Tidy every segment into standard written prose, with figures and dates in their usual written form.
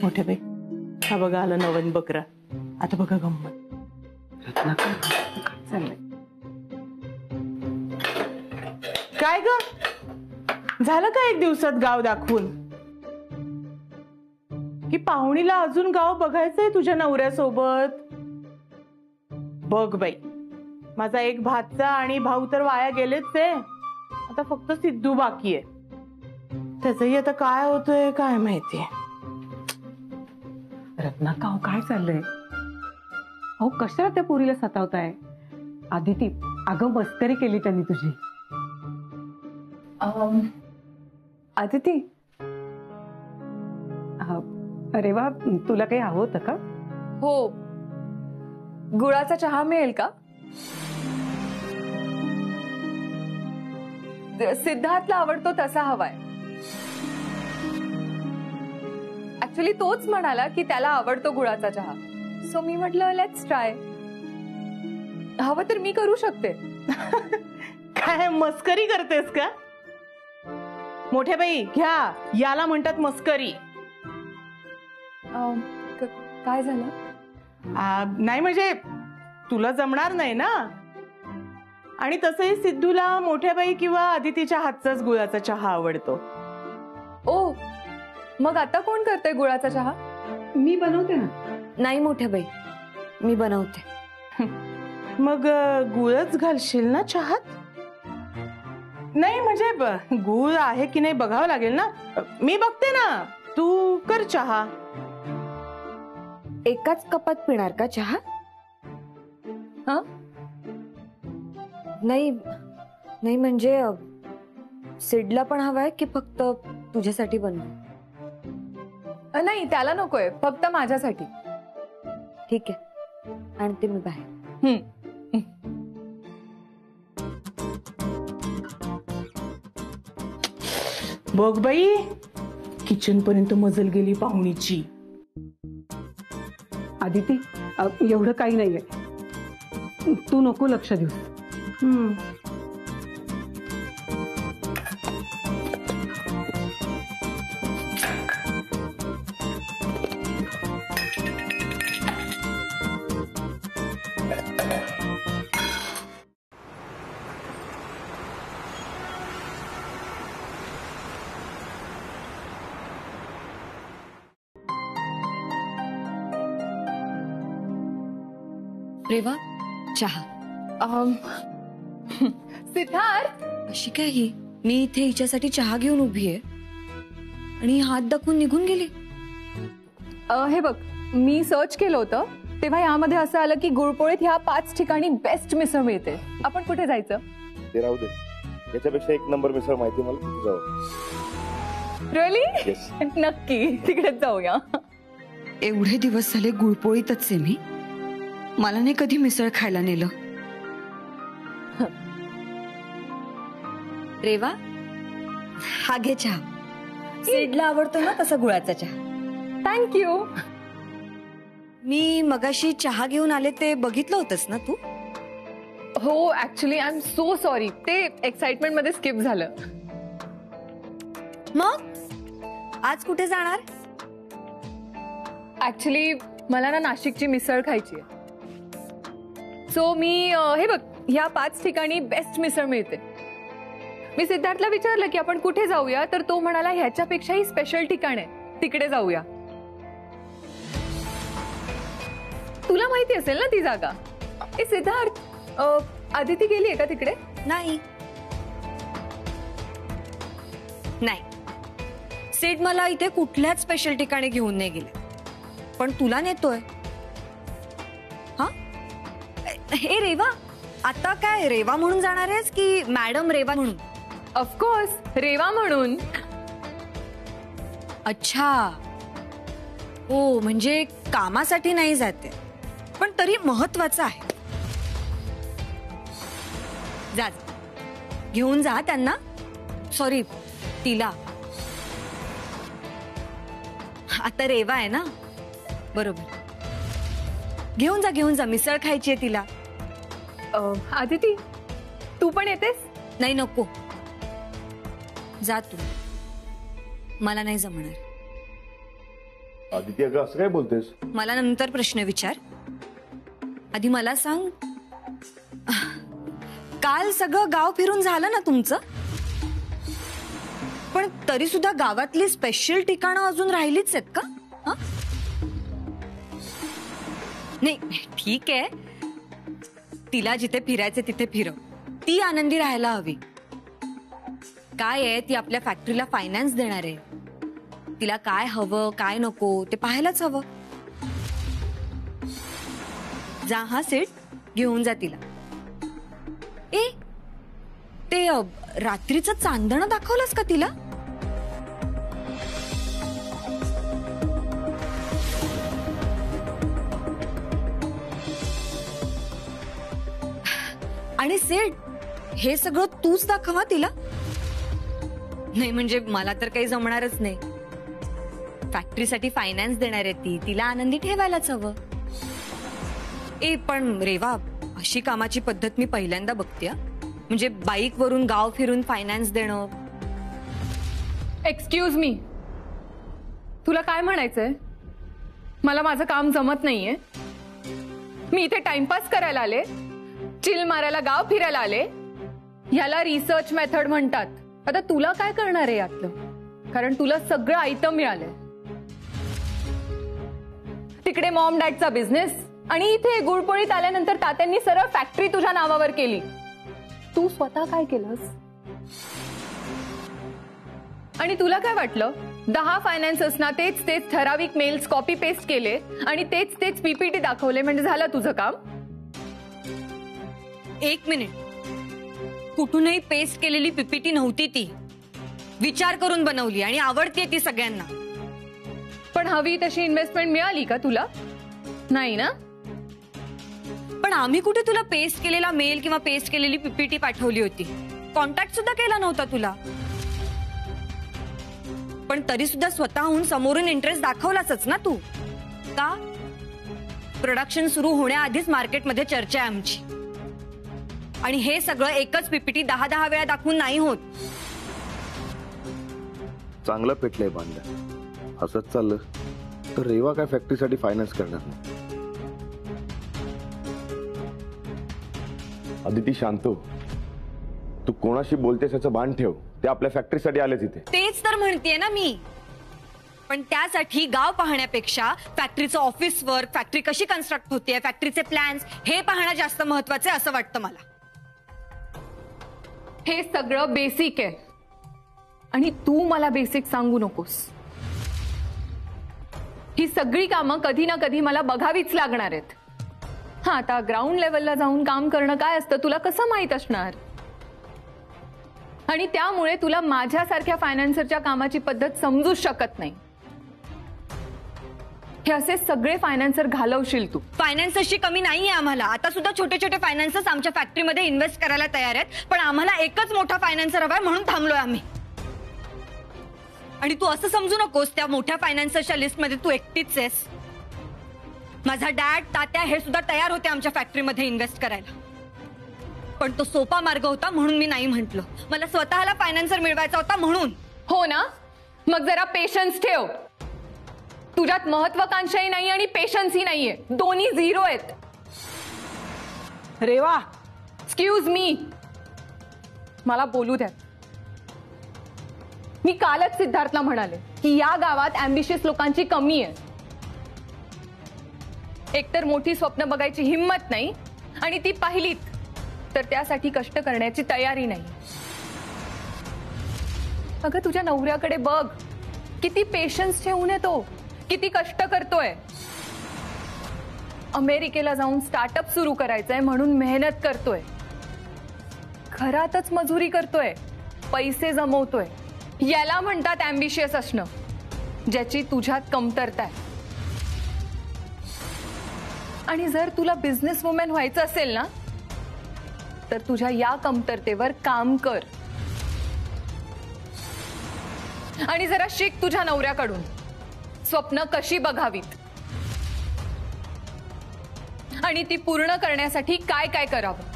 मोठे बाई, हा बघा आलं नवीन बकरा. आता बघा गंमत. रत्नाकर काय चाललंय? काय ग झालं का एक दिवसात गाव दाखवून? की पाहुणीला अजून गाव बघायचंय तुझ्या नवऱ्यासोबत? बघ बाई, माझा एक भाचा आणि भाऊ तर वाया गेलेच आहे. आता फक्त सिद्धू बाकी आहे. त्याचंही आता काय होतंय काय माहितीये. रत्नाकर काय चाललंय? अहो कशाला त्या पोरीला सतावताय? आदिती, अगं मस्करी केली त्यांनी तुझी. आदिती, अरे वा, तुला काही हवं होतं का? हो, गुळाचा चहा मिळेल का? सिद्धार्थला आवडतो तसा हवाय. ऍक्च्युली तोच म्हणाला की त्याला आवडतो गुळाचा चहा. सो मी म्हटलं लेट्स ट्राय. हवं तर मी करू शकते. काय मस्करी करतेस का? मोठ्या बाई घ्या, याला म्हणतात मस्करी. काय झालं? नाही म्हणजे तुला जमणार नाही ना. आणि तसंही सिद्धूला मोठ्या बाई किंवा आदितीच्या हातचाच गुळाचा चहा आवडतो. ओ, मग आता कोण करतंय गुळाचा चहा? मी बनवते ना. नाही मोठ्या बाई, मी बनवते. मग गुळच घालशील ना चहात? नाही म्हणजे गुळ आहे की नाही बघावं लागेल ना. मी बघते ना, तू कर चहा. एकाच कपात पिणार का चहा? हा, नाही नाही म्हणजे सिडला पण हवाय की फक्त तुझ्यासाठी बनवू? नाही, त्याला नकोय, फक्त माझ्यासाठी. ठीक आहे, आणते मी बाहेर. बघ बाई, किचन पर्यंत मजल गेली पाहुणीची. आदिती, एवढं काही नाहीये, तू नको लक्ष देऊ. रेवा, चहा. सिद्धार्थ, अशी काय ही? मी इथे हिच्यासाठी चहा घेऊन उभी आहे आणि हात दाखवून निघून गेली. हे बघ, मी सर्च केलं होतं तेव्हा यामध्ये असं आलं की गुळपोळीत ह्या 5 ठिकाणी बेस्ट मिसळ मिळते. आपण कुठे जायचं? ते राहू दे, याच्यापेक्षा एक नंबर मिसळ माहिती मला, तिथे जाऊ. रिअली? नक्की तिकडेच जाऊया. एवढे दिवस झाले गुळपोळीतच आहे मी. मला नाही कधी मिसळ खायला नेलं. रेवा, हा घे चहा. सिडला आवडतो ना तसा गुळाचा चहा. थँक्यू. मी मगाशी चहा घेऊन आले ते बघितलं होतंस ना तू? हो, actually I am so sorry, ते एक्साइटमेंट मध्ये स्किप झालं. मग आज कुठे जाणार? ऍक्च्युली मला ना नाशिकची मिसळ खायची आहे. सो मी हे बघ, ह्या 5 ठिकाणी बेस्ट मिसळ मिळते. मी सिद्धार्थला विचारलं की आपण कुठे जाऊया, तर तो म्हणाला ह्याच्यापेक्षाही स्पेशल ठिकाण आहे, तिकडे जाऊया. तुला माहिती असेल ना ती जागा? ए सिद्धार्थ, आदिती गेलीये का तिकडे? नाही नाही, सिड मला इथे कुठल्याच स्पेशल ठिकाणी घेऊन नाही गेले, पण तुला नेतोय. हा, हे रेवा, आता काय रेवा म्हणून जाणार आहेस की मॅडम रेवा म्हणून? ऑफकोर्स रेवा म्हणून. अच्छा, हो, म्हणजे कामासाठी नाही जाते, पण तरी महत्वाचं आहे. जा, घेऊन जा त्यांना, सॉरी तिला. आता रेवा आहे ना, बरोबर. घेऊन जा, मिसळ खायची आहे तिला. आदिती, तू पण येतेस? नाही, नको, जा तू, मला नाही जमणार. आदिती अगं असं काय बोलतेस? मला नंतर प्रश्न विचार. आधी मला सांग, काल सगळं गाव फिरून झालं ना तुमचं? पण तरी सुद्धा गावातली स्पेशल ठिकाणं अजून राहिलीच आहेत का? हं? नाही ठीक आहे, तिला जिथे फिरायचे तिथे फिरव, ती आनंदी राहायला हवी. काय आहे, ती आपल्या फॅक्टरीला फायनान्स देणार आहे. तिला काय हवं काय नको ते पाहायलाच हवं. जा हा सेट घेऊन जा तिला. ते रात्रीचं चांदणं दाखवलंस का तिला? आणि सेट हे सगळं तूच दाखवा तिला. नाही म्हणजे मला तर काही जमणारच नाही. फॅक्टरीसाठी फायनान्स देणार आहे ती, तिला आनंदी ठेवायलाच हवं. पण रेवा, अशी कामाची पद्धत मी पहिल्यांदा बघते. म्हणजे बाईक वरून गाव फिरून फायनान्स देणं. एक्सक्यूज मी, तुला काय म्हणायचंय? मला माझं काम जमत नाहीये. मी इथे टाइमपास करायला आले, चिल मारायला, गाव फिरायला आले. याला रिसर्च मेथड म्हणतात. आता तुला काय करणार आहे यातलं? कारण तुला सगळं आयटम मिळालंय. तिकडे मॉम डॅडचा बिझनेस आणि इथे गुळपोळीत आल्यानंतर तात्यांनी सरळ फॅक्टरी तुझ्या नावावर केली. तू स्वतः काय केलंस? आणि तुला काय वाटलं? 10 फायनान्सर्सना तेच तेच ठराविक मेल्स कॉपी पेस्ट केले आणि तेच तेच पीपीटी दाखवले म्हणजे झालं तुझं काम? एक मिनिट, कुठूनही पेस्ट केलेली पीपीटी नव्हती ती. विचार करून बनवली आणि आवडते ती सगळ्यांना. पण हवी तशी इन्व्हेस्टमेंट मिळाली का तुला? नाही ना? पण आम्ही कुठे तुला पेस्ट केलेला मेल किंवा पेस्ट केलेली पीपीटी पाठवली होती? कॉन्टॅक्ट सुद्धा केला नव्हता तुला. पण तरी सुद्धा स्वतःहून समोरून इंटरेस्ट दाखवलाच ना तू. का? प्रोडक्शन सुरू होण्याआधीच मार्केटमध्ये चर्चा आहे आमची. आणि हे सगळं एकच पीपीटी 10-10 वेळा दाखवून नाही होत. चांगलं पेटलंय भांडण. असंच चाललं तर रेवा काय फॅक्टरीसाठी फायनान्स करणार नाही. आदिती शांत हो. तू कोणाशी बोलतेस याचं भान ठेव. ते आपल्या फॅक्टरीसाठी आले तिथे. तेच तर म्हणतेय ना मी. पण त्यासाठी गाव पाहण्यापेक्षा फॅक्टरीचं ऑफिस वर्क, फॅक्टरी कशी कन्स्ट्रक्ट होते, फॅक्टरीचे प्लॅन्स हे पाहणं जास्त महत्वाचं आहे असं वाटतं मला. हे सगळं बेसिक आहे आणि तू मला बेसिक सांगू नकोस. ही सगळी कामं कधी ना कधी मला बघावीच लागणार आहेत. हा, आता ग्राउंड लेवलला जाऊन काम करणं काय असतं तुला कसं माहित असणार? आणि त्यामुळे तुला माझ्यासारख्या फायनान्सरच्या कामाची पद्धत समजूच शकत नाही. हे असे सगळे फायनान्सर घालवशील तू. फायनान्सर्सची कमी नाहीये आम्हाला. आता सुद्धा छोटे छोटे फायनान्सर्स आमच्या फॅक्टरीमध्ये इन्व्हेस्ट करायला तयार आहेत. पण आम्हाला एकच मोठा फायनान्सर हवाय म्हणून थांबलोय आम्ही. आणि तू असं समजू नकोस त्या मोठ्या फायनान्सरच्या लिस्टमध्ये तू एकटीच आहेस. माझा डॅड, तात्या हे सुद्धा तयार होते आमच्या फॅक्टरीमध्ये इन्व्हेस्ट करायला. पण तो सोपा मार्ग होता म्हणून मी नाही म्हंटल. मला स्वतःला फायनान्सर मिळवायचा होता म्हणून. हो ना? मग जरा पेशन्स ठेव. तुझ्यात महत्वाकांक्षाही नाही आणि पेशन्सही नाहीये. दोन्ही झिरो आहेत. रेवा, एक्सक्यूज मी, मला बोलू द्या. मी कालच सिद्धार्थला म्हणाले की या गावात अँबिशियस लोकांची कमी आहे. एकतर मोठी स्वप्न बघायची हिंमत नाही आणि ती पाहिलीत तर त्यासाठी कष्ट करण्याची तयारी नाही. अगं तुझ्या नवऱ्याकडे बघ, किती पेशन्स ठेवून येतो, किती कष्ट करतोय. अमेरिकेला जाऊन स्टार्टअप सुरू करायचंय म्हणून मेहनत करतोय. घरातच मजुरी करतोय, पैसे जमवतोय. याला म्हणतात अँबिशियस असणं, ज्याची तुझ्यात कमतरता आहे. आणि जर तुला बिझनेस वुमन व्हायचं असेल ना तर तुझ्या या कमतरतेवर काम कर. आणि जरा शिक तुझ्या नवऱ्याकडून स्वप्न कशी बघावीत आणि ती पूर्ण करण्यासाठी काय काय करावं.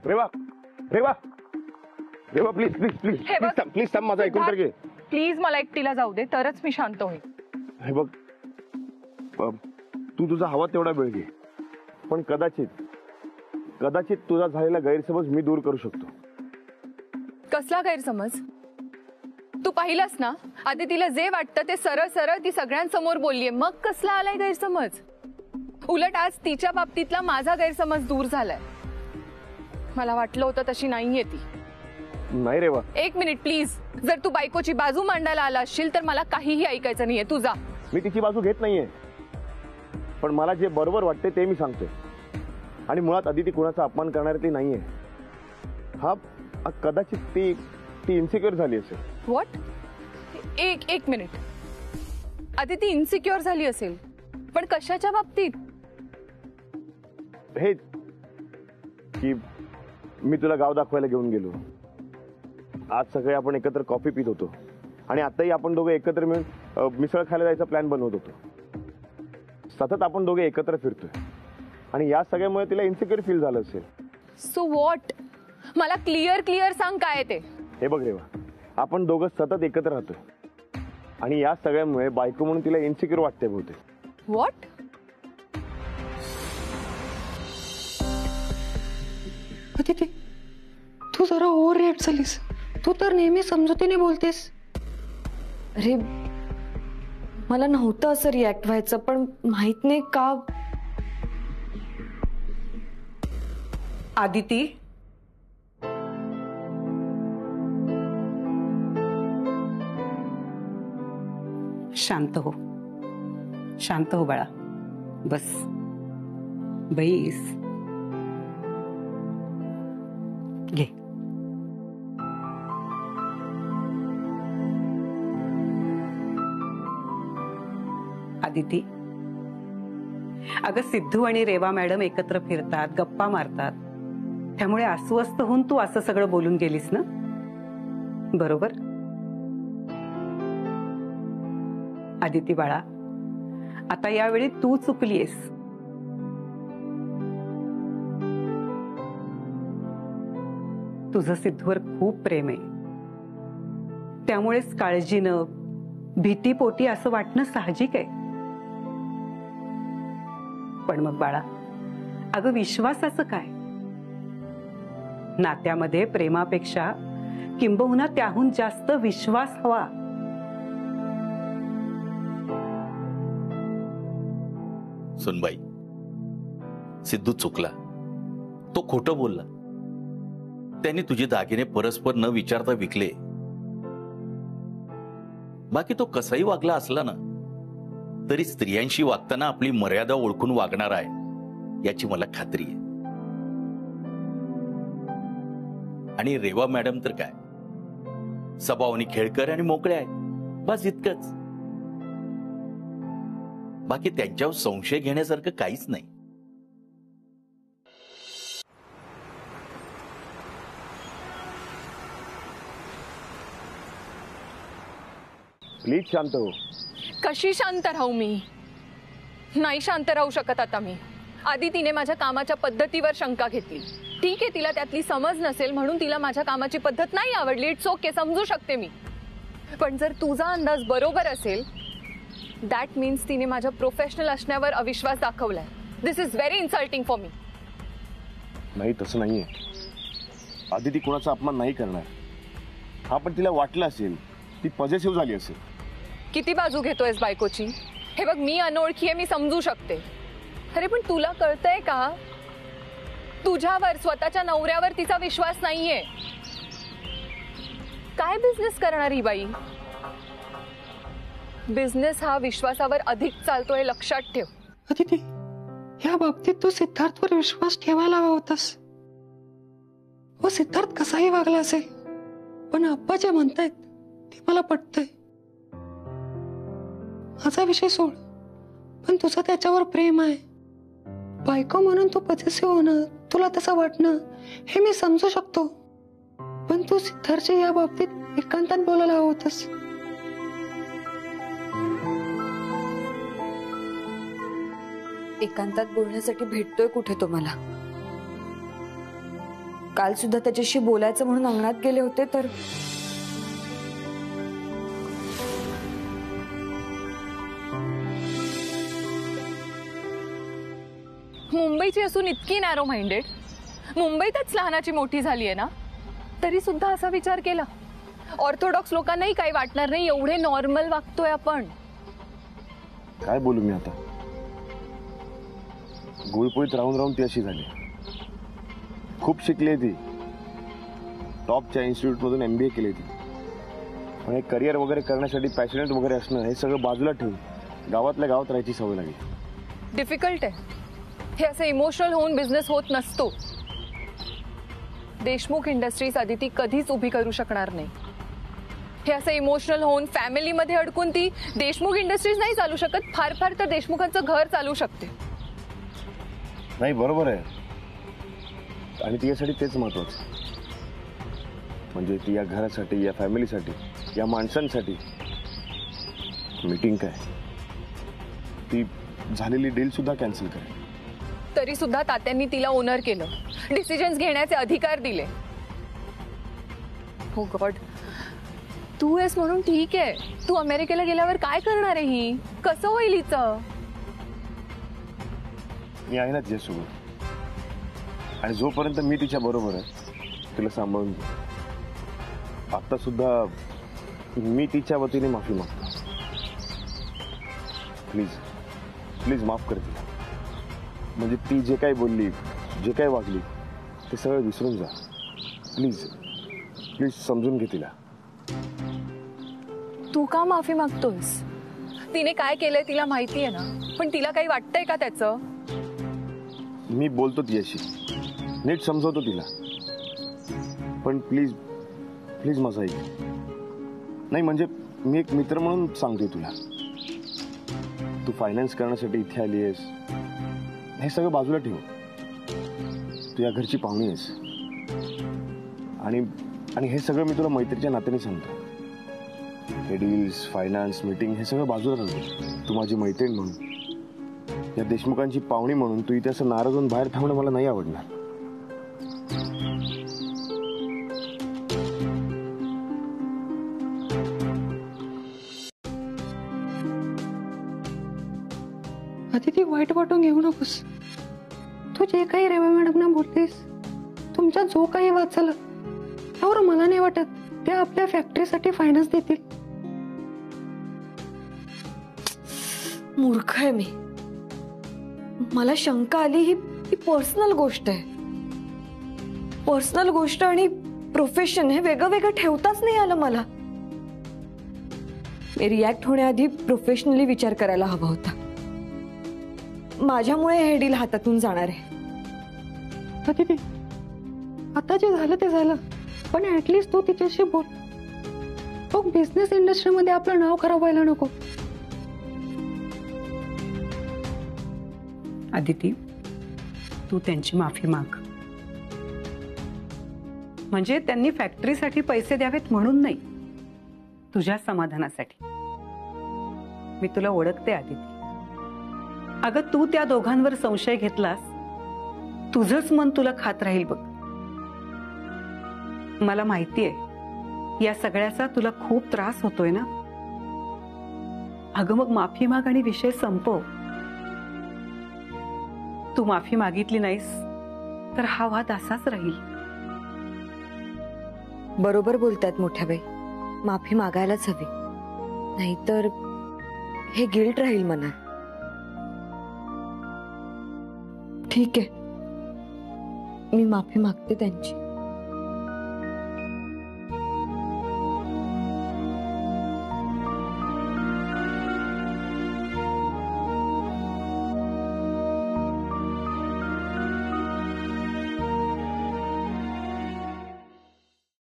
Reva Reva Reva please please please हे बघ. प्लीज थांब, माझं ऐकून तर घे. प्लीज मला एकटीला जाऊ दे, तरच मी शांत होईल. हे बघ, तू तुझा हवा तेवढा वेळ घे, पण कदाचित तुझा झालेला गैरसमज मी दूर करू शकतो. कसला गैरसमज? तू पाहिलंस ना, आधी तिला जे वाटतं ते सरळ सरळ ती सगळ्यांसमोर बोललीये, मग कसला आलाय गैरसमज? उलट आज तिच्या बाबतीतला माझा गैरसमज दूर झालाय. मला वाटलं होतं तशी नाहीये ती. नाही रेवा, एक मिनिट प्लीज. जर तू बायकोची बाजू मांडायला आला असशील तर मला काहीही ऐकायचं नाहीये. तू जा. मी तिची बाजू घेत नाहीये, पण मला जे बरोबर वाटते ते मी सांगतोय. आणि मुळात अदिती कुणाचा अपमान करणारी ती नाहीये. हा कदाचित ती इन्सिक्युअर झाली असेल. व्हॉट? एक मिनिट. आधी ती इन्सिक्युअर झाली असेल, पण कशाच्या बाबतीत? हे की मी तुला गाव दाखवायला घेऊन गेलो. आज सकाळी आपण एकत्र कॉफी पित होतो आणि आताही आपण दोघे एकत्र मिळून मिसळ खायला जायचा प्लॅन बनवत होतो. सतत आपण दोघे एकत्र फिरतोय आणि या सगळ्यामुळे तिला इन्सिक्युअर फील झालं असेल. So what? मला क्लिअर सांग काय ते. हे बघ रेवा, आपण दोघं सतत एकत्र राहतोय आणि या सगळ्यामुळे बायको म्हणून तिला इन्सिक्युअर वाटते बहुतेक. व्हॉट? अदिती, तू जरा ओव्हर रिॲक्ट झालीस. तू तर नेहमी समजुतीने बोलतेस. अरे मला नव्हतं असं रिॲक्ट व्हायचं, पण माहित नाही का. आदिती, शांत हो बाळा. बस, बैस, घे. आदिती, अगं सिद्धू आणि रेवा मॅडम एकत्र फिरतात, गप्पा मारतात, त्यामुळे अस्वस्थ होऊन तू असं सगळं बोलून गेलीस ना, बरोबर? आदिती बाळा, आता यावेळी तू चुकलीयस. तुझं सिद्धूवर खूप प्रेम आहे, त्यामुळेच काळजीनं, भीतीपोटी असं वाटणं साहजिक आहे. पण मग बाळा, अगं विश्वासाचं काय? नात्यामध्ये प्रेमापेक्षा किंबहुना त्याहून जास्त विश्वास हवा. सुनबाई, सिद्धू चुकला, तो खोटं बोलला. त्यांनी तुझे दागिने परस्पर न विचारता विकले. बाकी तो कसाही वागला असला ना, तरी स्त्रियांशी वागताना आपली मर्यादा ओळखून वागणार आहे याची मला खात्री आहे. आणि रेवा मॅडम तर काय, स्वभावाने खेळकर आणि मोकळे आहेत, बस इतकंच. बाकी त्यांच्यावर संशय घेण्यासारखं काहीच नाही. प्लीज शांत हो. कशी शांत राहू मी? नाही शांत राहू शकत आता मी. आधी तिने माझ्या कामाच्या पद्धतीवर शंका घेतली. ठीक आहे, तिला त्यातली समज नसेल म्हणून तिला माझ्या कामाची पद्धत नाही आवडली. इट्स ओके, समजू शकते मी. पण जर तुझा अंदाज बरोबर असेल, दॅट मीन्स तिने माझ्या प्रोफेशनल असण्यावर अविश्वास दाखवलाय. This is very insulting for me. नाही, तसं नाहीये. आदिती कुणाचा अपमान नाही करणार. हा, पण तिला वाटलं असेल, ती पॉझिटिव्ह झाली असेल. किती बाजू घेतोयस बायकोची? हे बघ, मी अनोळखी आहे, मी समजू शकते. अरे पण तुला कळतंय का, तुझ्यावर, स्वतःच्या नवऱ्यावर तिचा विश्वास नाहीये. काय बिझनेस करणार ही बाई? बिझनेस हा विश्वासावर अधिक चालतो हे लक्षात ठेव. अदिती, या बाबतीत तू सिद्धार्थवर विश्वास ठेवायला हवा होतास. हो, सिद्धार्थ कसाही वागला असेल, पण अप्पा जे म्हणतायत ते मला पटतंय. माझा विषय सोड, पण तुझं त्याच्यावर प्रेम आहे. बायको म्हणून तू पॉझिटिव्ह होणं, तुला तसं वाटणं, हे मी समजू शकतो. पण तू सिद्धार्थच्या या बाबतीत एकांतात बोलायला हवं होतंस. एकांतात बोलण्यासाठी भेटतोय कुठे तो मला? काल सुद्धा त्याच्याशी बोलायचं म्हणून अंगणात गेले होते तर मुंबईची असून इतकी नॅरो माइंडेड, मुंबईतच लहानाची मोठी झाली आहे ना, तरी सुद्धा असा विचार केला. ऑर्थोडॉक्स लोकांनाही काही वाटणार नाही, एवढे नॉर्मल वागतोय आपण. काय बोलू मी आता? गुळपोळीत राहून राहून ती अशी झाली. खूप शिकली ती, टॉपच्या इन्स्टिट्यूट मधून MBA केली ती. पण हे करिअर वगैरे करण्यासाठी पॅशनेट वगैरे असणं हे सगळं बाजूला ठेवून गावातल्या गावात राहायची सवय लागली. डिफिकल्ट आहे हे. असं इमोशनल होऊन बिझनेस होत नसतो. देशमुख इंडस्ट्रीज आदिती कधीच उभी करू शकणार नाही. हे असं इमोशनल होऊन फॅमिलीमध्ये अडकून ती देशमुख इंडस्ट्रीज नाही चालू शकत. फार फार तर देशमुखांचं घर चालू शकते. नाही, बरोबर आहे. आणि तिच्यासाठी तेच महत्वाचं. म्हणजे ती या घरासाठी, या फॅमिलीसाठी, या माणसांसाठी मीटिंग काय, ती झालेली डील सुद्धा कॅन्सल करे. तरी सुद्धा तात्यांनी तिला ओनर केलं, डिसिजन्स घेण्याचे अधिकार दिले. हो गॉड, तू आहेस म्हणून ठीक आहे. तू अमेरिकेला गेल्यावर काय करणार आहे? ही कसं होईल हिचं? मी आहे ना तिच्यासोबत. आणि जोपर्यंत मी तिच्या बरोबर आहे तिला सांभाळून घे. आता सुद्धा मी तिच्या वतीने माफी मागतो. प्लीज प्लीज माफ कर तिला. म्हणजे ती जे काही बोलली, जे काही वागली ते सगळं विसरून जा. प्लीज प्लीज समजून घे तिला. तू का माफी मागतोयस? तिने काय केलंय तिला माहिती आहे ना, पण तिला काही वाटतंय का त्याचं? मी बोलतो तिच्याशी, नीट समजवतो तिला. पण प्लीज प्लीज माझं ऐक. नाही म्हणजे मी एक मित्र म्हणून सांगतोय तुला. तू फायनान्स करण्यासाठी इथे आली आहेस हे सगळं बाजूला ठेव. तू या घरची पाहुणी आहेस. आणि हे सगळं मी तुला मैत्रीच्या नात्याने सांगतो. हे डील्स, फायनान्स, मीटिंग हे सगळं बाजूला राहतो. तू माझी मैत्रीण म्हणून, या देशमुखांची पाहुणी म्हणून तू इथे असं नाराज होऊन बाहेर थांबणं मला नाही आवडणार. अदिती, वाईट वाटून घेऊ नकोस. तू जे काही रेवा मॅडमना बोललीस, तुमचा जो काही वाद झाला त्यावर मला नाही वाटत ते आपल्या फॅक्टरीसाठी फायनान्स देतील. मूर्ख आहे मी. मला शंका आली. ही पर्सनल गोष्ट आहे. पर्सनल गोष्ट आणि प्रोफेशन हे वेगळं वेगळं ठेवताच नाही आलं मला. रिॲक्ट होण्याआधी प्रोफेशनली विचार करायला हवा होता. माझ्यामुळे हे डील हातातून जाणार आहे. अदिती, आता जे झालं ते झालं, पण ऍटलीस्ट तू तिच्याशी बोल. तो बिझनेस इंडस्ट्रीमध्ये आपलं नाव खराब व्हायला नको. अदिती, तू त्यांची माफी माग. म्हणजे त्यांनी फॅक्टरीसाठी पैसे द्यावेत म्हणून नाही, तुझ्या समाधानासाठी. मी तुला ओळखते अदिती. अगं, तू त्या दोघांवर संशय घेतलास, तुझंच मन तुला खात राहील बघ. मला माहितीये या सगळ्याचा तुला खूप त्रास होतोय ना. अगं मग माफी माग आणि विषय संपव. तू माफी मागितली नाहीस तर हा वाद असाच राहील. बरोबर बोलतायत मोठ्या बाई. माफी मागायलाच हवी, नाहीतर हे गिल्ट राहील मनात. ठीक आहे, मी माफी मागते त्यांची.